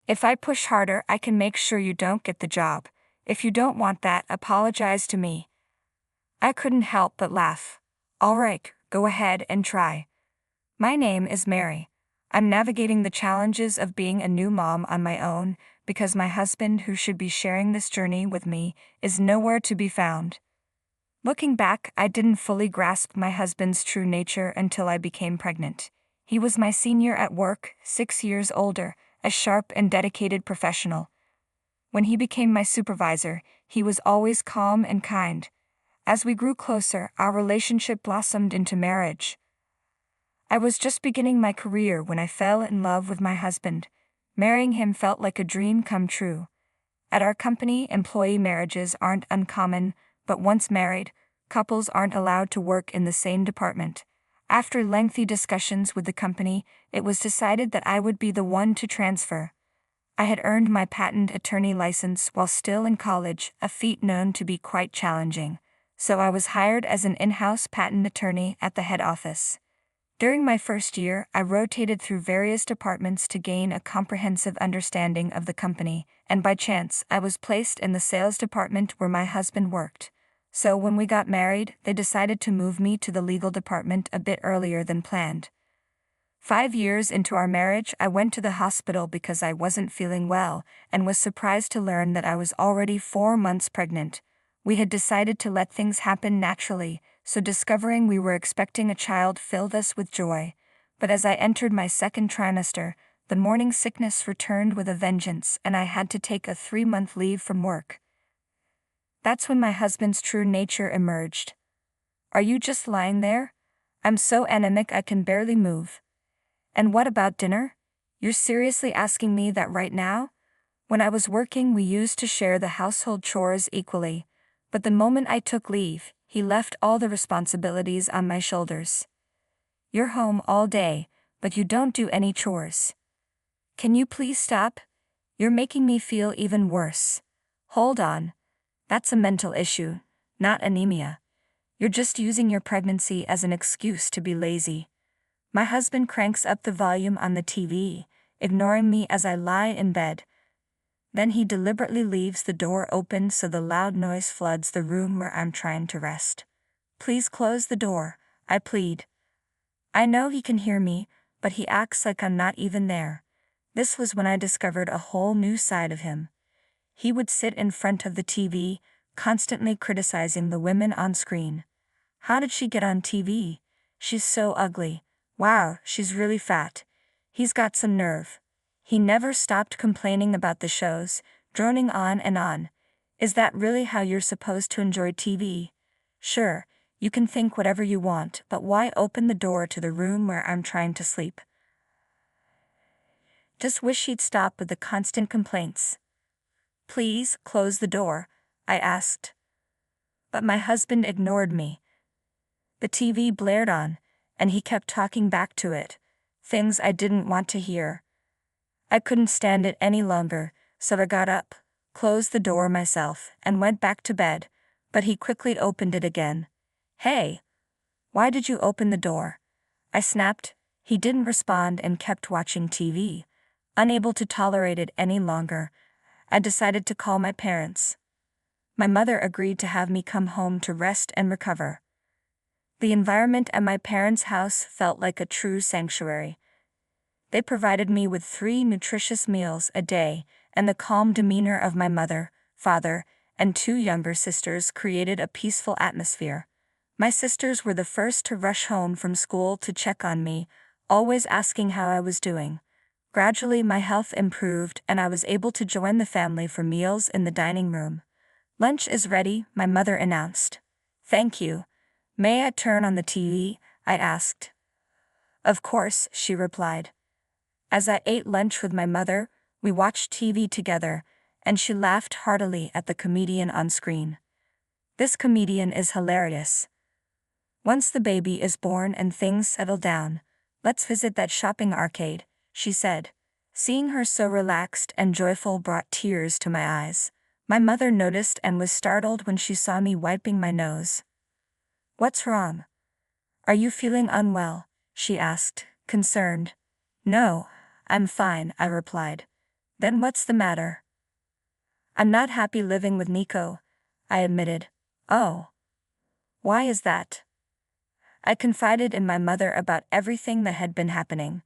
If I push harder, I can make sure you don't get the job. If you don't want that, apologize to me." I couldn't help but laugh. "All right, go ahead and try. My name is Mary. I'm navigating the challenges of being a new mom on my own because my husband, who should be sharing this journey with me, is nowhere to be found." Looking back, I didn't fully grasp my husband's true nature until I became pregnant. He was my senior at work, 6 years older, a sharp and dedicated professional. When he became my supervisor, he was always calm and kind. As we grew closer, our relationship blossomed into marriage. I was just beginning my career when I fell in love with my husband. Marrying him felt like a dream come true. At our company, employee marriages aren't uncommon, but once married, couples aren't allowed to work in the same department. After lengthy discussions with the company, it was decided that I would be the one to transfer. I had earned my patent attorney license while still in college, a feat known to be quite challenging, so I was hired as an in-house patent attorney at the head office. During my first year, I rotated through various departments to gain a comprehensive understanding of the company, and by chance, I was placed in the sales department where my husband worked. So when we got married, they decided to move me to the legal department a bit earlier than planned. 5 years into our marriage, I went to the hospital because I wasn't feeling well, and was surprised to learn that I was already 4 months pregnant. We had decided to let things happen naturally, so discovering we were expecting a child filled us with joy. But as I entered my second trimester, the morning sickness returned with a vengeance, and I had to take a 3-month leave from work. That's when my husband's true nature emerged. "Are you just lying there? I'm so anemic I can barely move. And what about dinner? You're seriously asking me that right now?" When I was working, we used to share the household chores equally, but the moment I took leave, he left all the responsibilities on my shoulders. "You're home all day, but you don't do any chores. Can you please stop? You're making me feel even worse." "Hold on. That's a mental issue, not anemia. You're just using your pregnancy as an excuse to be lazy." My husband cranks up the volume on the TV, ignoring me as I lie in bed. Then he deliberately leaves the door open so the loud noise floods the room where I'm trying to rest. "Please close the door," I plead. I know he can hear me, but he acts like I'm not even there. This was when I discovered a whole new side of him. He would sit in front of the TV, constantly criticizing the women on screen. "How did she get on TV? She's so ugly. Wow, she's really fat. He's got some nerve." He never stopped complaining about the shows, droning on and on. "Is that really how you're supposed to enjoy TV? Sure, you can think whatever you want, but why open the door to the room where I'm trying to sleep?" Just wish he'd stop with the constant complaints. "Please, close the door," I asked. But my husband ignored me. The TV blared on, and he kept talking back to it, things I didn't want to hear. I couldn't stand it any longer, so I got up, closed the door myself, and went back to bed, but he quickly opened it again. "Hey! Why did you open the door?" I snapped. He didn't respond and kept watching TV. Unable to tolerate it any longer, I decided to call my parents. My mother agreed to have me come home to rest and recover. The environment at my parents' house felt like a true sanctuary. They provided me with 3 nutritious meals a day, and the calm demeanor of my mother, father, and 2 younger sisters created a peaceful atmosphere. My sisters were the first to rush home from school to check on me, always asking how I was doing. Gradually my health improved and I was able to join the family for meals in the dining room. "Lunch is ready," my mother announced. "Thank you. May I turn on the TV?" I asked. "Of course," she replied. As I ate lunch with my mother, we watched TV together, and she laughed heartily at the comedian on screen. "This comedian is hilarious. Once the baby is born and things settle down, let's visit that shopping arcade," she said. Seeing her so relaxed and joyful brought tears to my eyes. My mother noticed and was startled when she saw me wiping my nose. "What's wrong? Are you feeling unwell?" she asked, concerned. "No, I'm fine," I replied. Then what's the matter? I'm not happy living with Nico, I admitted. Oh. Why is that? I confided in my mother about everything that had been happening.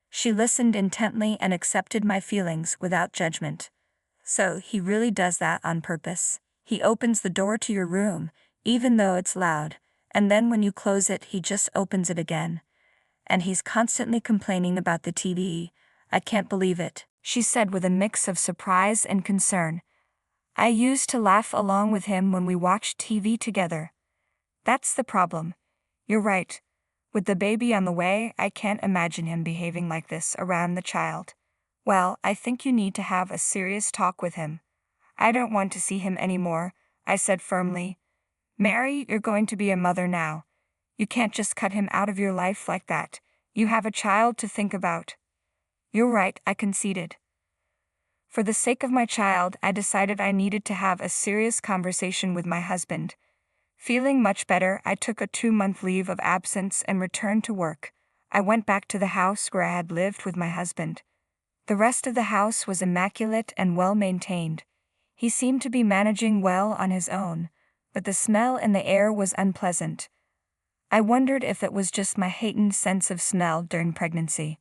She listened intently and accepted my feelings without judgment. So he really does that on purpose. He opens the door to your room, even though it's loud, and then when you close it he just opens it again. And he's constantly complaining about the TV. I can't believe it, she said with a mix of surprise and concern. I used to laugh along with him when we watched TV together. That's the problem. You're right. With the baby on the way, I can't imagine him behaving like this around the child. Well, I think you need to have a serious talk with him. I don't want to see him anymore, I said firmly. Mary, you're going to be a mother now. You can't just cut him out of your life like that. You have a child to think about. You're right, I conceded. For the sake of my child, I decided I needed to have a serious conversation with my husband. Feeling much better, I took a 2-month leave of absence and returned to work. I went back to the house where I had lived with my husband. The rest of the house was immaculate and well maintained. He seemed to be managing well on his own, but the smell in the air was unpleasant. I wondered if it was just my heightened sense of smell during pregnancy.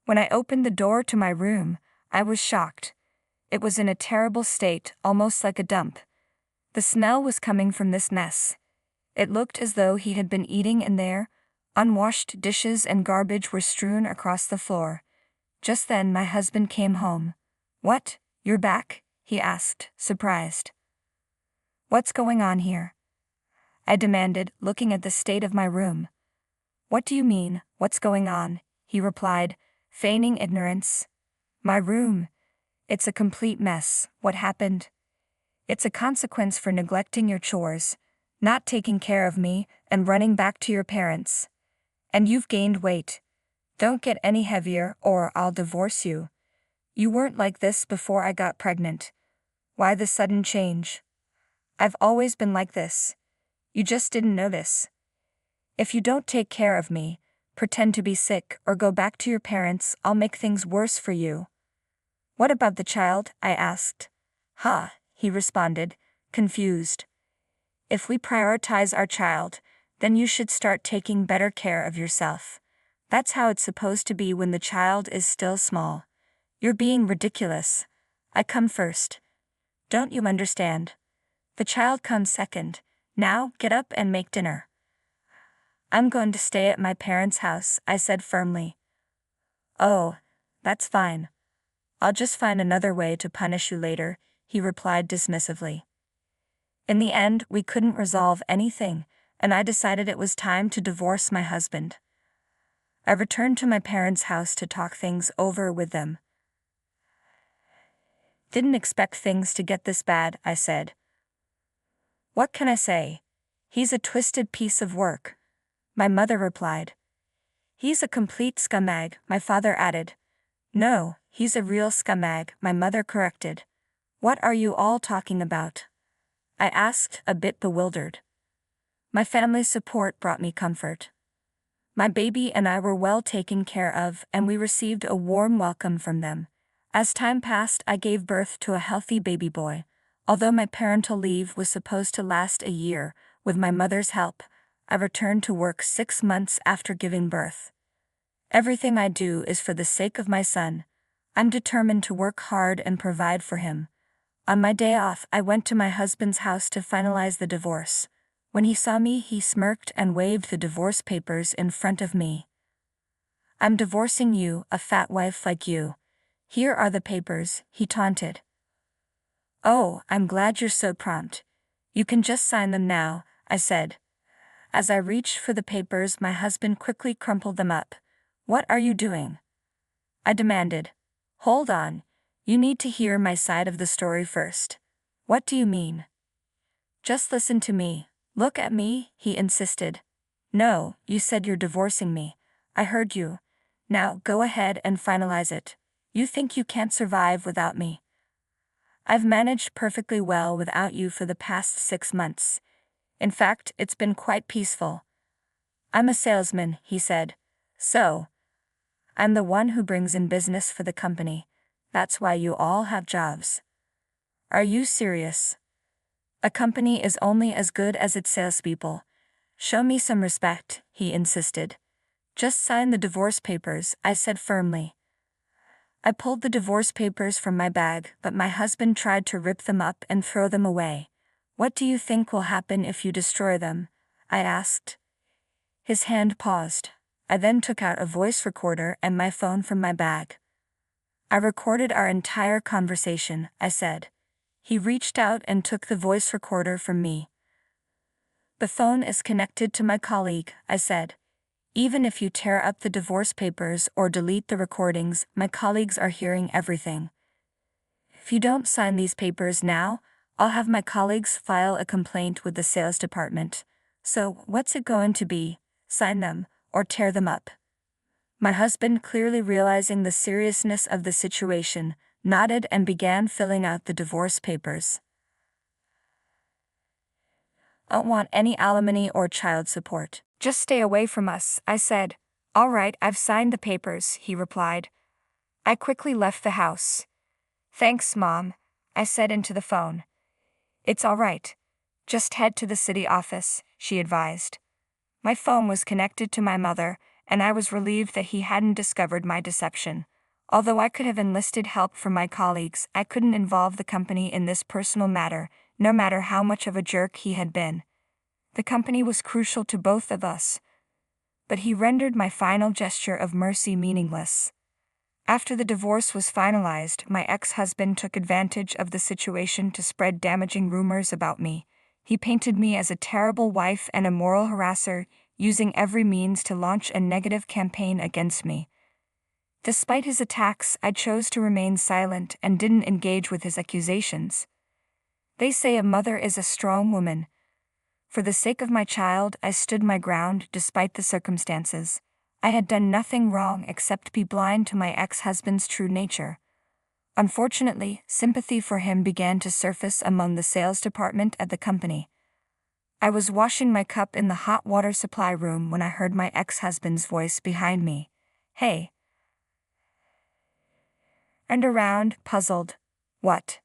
When I opened the door to my room, I was shocked. It was in a terrible state, almost like a dump. The smell was coming from this mess. It looked as though he had been eating in there. Unwashed dishes and garbage were strewn across the floor. Just then my husband came home. What, you're back? He asked, surprised. What's going on here? I demanded, looking at the state of my room. What do you mean, what's going on? He replied, feigning ignorance. My room. It's a complete mess. What happened? It's a consequence for neglecting your chores, not taking care of me, and running back to your parents. And you've gained weight. Don't get any heavier or I'll divorce you. You weren't like this before I got pregnant. Why the sudden change? I've always been like this. You just didn't notice. If you don't take care of me, pretend to be sick or go back to your parents, I'll make things worse for you. What about the child? I asked. Huh, he responded, confused. If we prioritize our child, then you should start taking better care of yourself. That's how it's supposed to be when the child is still small. You're being ridiculous. I come first. Don't you understand? The child comes second. Now, get up and make dinner. I'm going to stay at my parents' house, I said firmly. Oh, that's fine. I'll just find another way to punish you later, he replied dismissively. In the end, we couldn't resolve anything, and I decided it was time to divorce my husband. I returned to my parents' house to talk things over with them. Didn't expect things to get this bad, I said. What can I say? He's a twisted piece of work, my mother replied. He's a complete scumbag, my father added. No, he's a real scumbag, my mother corrected. What are you all talking about? I asked, a bit bewildered. My family's support brought me comfort. My baby and I were well taken care of, and we received a warm welcome from them. As time passed, I gave birth to a healthy baby boy. Although my parental leave was supposed to last a year, with my mother's help, I returned to work 6 months after giving birth. Everything I do is for the sake of my son. I'm determined to work hard and provide for him. On my day off, I went to my husband's house to finalize the divorce. When he saw me, he smirked and waved the divorce papers in front of me. I'm divorcing you, a fat wife like you. Here are the papers, he taunted. Oh, I'm glad you're so prompt. You can just sign them now, I said. As I reached for the papers, my husband quickly crumpled them up. What are you doing? I demanded. Hold on. You need to hear my side of the story first. What do you mean? Just listen to me. Look at me, he insisted. No, you said you're divorcing me. I heard you. Now go ahead and finalize it. You think you can't survive without me. I've managed perfectly well without you for the past 6 months. In fact, it's been quite peaceful. I'm a salesman, he said. So, I'm the one who brings in business for the company. That's why you all have jobs. Are you serious? A company is only as good as its salespeople. Show me some respect, he insisted. Just sign the divorce papers, I said firmly. I pulled the divorce papers from my bag, but my husband tried to rip them up and throw them away. What do you think will happen if you destroy them? I asked. His hand paused. I then took out a voice recorder and my phone from my bag. I recorded our entire conversation, I said. He reached out and took the voice recorder from me. The phone is connected to my colleague, I said. Even if you tear up the divorce papers or delete the recordings, my colleagues are hearing everything. If you don't sign these papers now, I'll have my colleagues file a complaint with the sales department. So, what's it going to be? Sign them, or tear them up? My husband, clearly realizing the seriousness of the situation, nodded and began filling out the divorce papers. I don't want any alimony or child support. Just stay away from us, I said. All right, I've signed the papers, he replied. I quickly left the house. Thanks, Mom, I said into the phone. It's all right. Just head to the city office, she advised. My phone was connected to my mother, and I was relieved that he hadn't discovered my deception. Although I could have enlisted help from my colleagues, I couldn't involve the company in this personal matter, no matter how much of a jerk he had been. The company was crucial to both of us, but he rendered my final gesture of mercy meaningless. After the divorce was finalized, my ex-husband took advantage of the situation to spread damaging rumors about me. He painted me as a terrible wife and a moral harasser, using every means to launch a negative campaign against me. Despite his attacks, I chose to remain silent and didn't engage with his accusations. They say a mother is a strong woman. For the sake of my child, I stood my ground despite the circumstances. I had done nothing wrong except be blind to my ex-husband's true nature. Unfortunately, sympathy for him began to surface among the sales department at the company. I was washing my cup in the hot water supply room when I heard my ex-husband's voice behind me. Hey. And around, puzzled. What?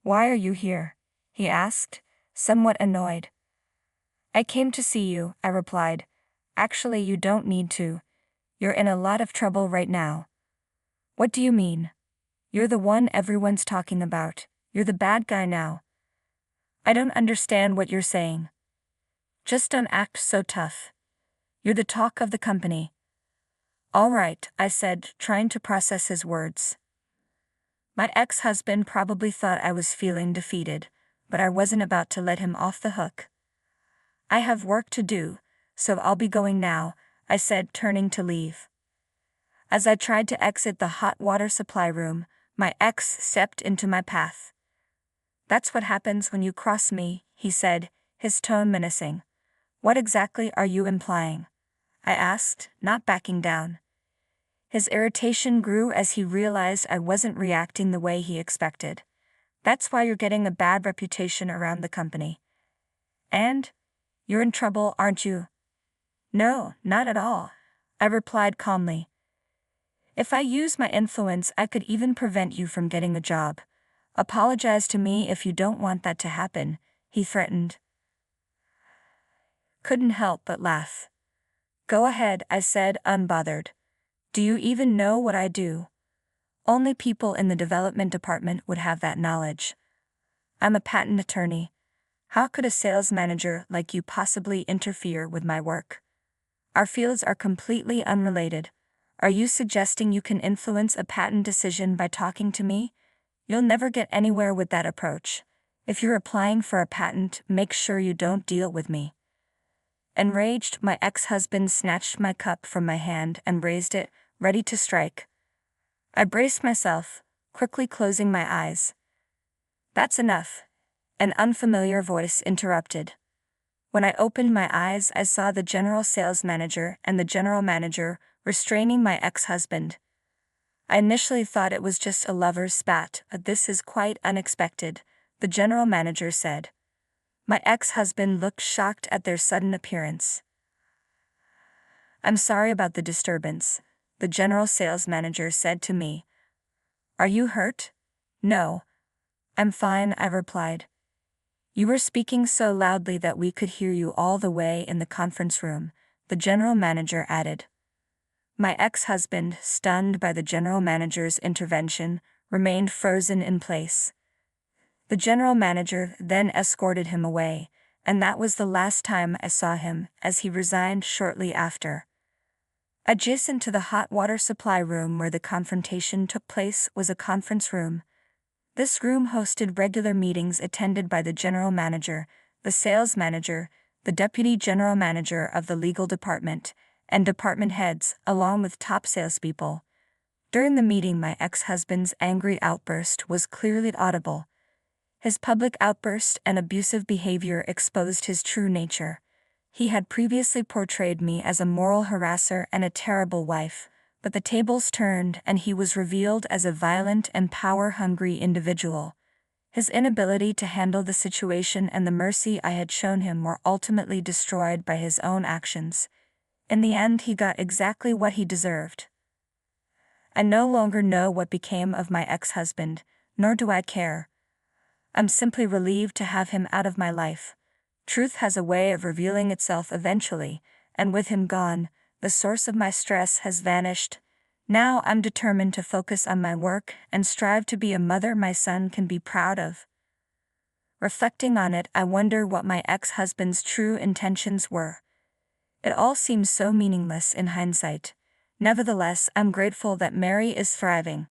Why are you here? He asked, somewhat annoyed. I came to see you, I replied. Actually, you don't need to. You're in a lot of trouble right now. What do you mean? You're the one everyone's talking about. You're the bad guy now. I don't understand what you're saying. Just don't act so tough. You're the talk of the company. All right, I said, trying to process his words. My ex-husband probably thought I was feeling defeated, but I wasn't about to let him off the hook. I have work to do, so I'll be going now, I said, turning to leave. As I tried to exit the hot water supply room, my ex stepped into my path. That's what happens when you cross me, he said, his tone menacing. What exactly are you implying? I asked, not backing down. His irritation grew as he realized I wasn't reacting the way he expected. That's why you're getting a bad reputation around the company. And? You're in trouble, aren't you? No, not at all, I replied calmly. If I use my influence, I could even prevent you from getting the job. Apologize to me if you don't want that to happen, he threatened. Couldn't help but laugh. Go ahead, I said, unbothered. Do you even know what I do? Only people in the development department would have that knowledge. I'm a patent attorney. How could a sales manager like you possibly interfere with my work? Our fields are completely unrelated. Are you suggesting you can influence a patent decision by talking to me? You'll never get anywhere with that approach. If you're applying for a patent, make sure you don't deal with me. Enraged, my ex-husband snatched my cup from my hand and raised it, ready to strike. I braced myself, quickly closing my eyes. That's enough. An unfamiliar voice interrupted. When I opened my eyes, I saw the general sales manager and the general manager restraining my ex-husband. I initially thought it was just a lover's spat, but this is quite unexpected, the general manager said. My ex-husband looked shocked at their sudden appearance. I'm sorry about the disturbance, the general sales manager said to me. Are you hurt? No. I'm fine, I replied. You were speaking so loudly that we could hear you all the way in the conference room, the general manager added. My ex-husband, stunned by the general manager's intervention, remained frozen in place. The general manager then escorted him away, and that was the last time I saw him, as he resigned shortly after. Adjacent to the hot water supply room where the confrontation took place was a conference room. This room hosted regular meetings attended by the general manager, the sales manager, the deputy general manager of the legal department, and department heads, along with top salespeople. During the meeting, my ex-husband's angry outburst was clearly audible. His public outburst and abusive behavior exposed his true nature. He had previously portrayed me as a moral harasser and a terrible wife, but the tables turned and he was revealed as a violent and power-hungry individual. His inability to handle the situation and the mercy I had shown him were ultimately destroyed by his own actions. In the end, he got exactly what he deserved. I no longer know what became of my ex-husband, nor do I care. I'm simply relieved to have him out of my life. Truth has a way of revealing itself eventually, and with him gone, the source of my stress has vanished. Now I'm determined to focus on my work and strive to be a mother my son can be proud of. Reflecting on it, I wonder what my ex-husband's true intentions were. It all seems so meaningless in hindsight. Nevertheless, I'm grateful that Mary is thriving.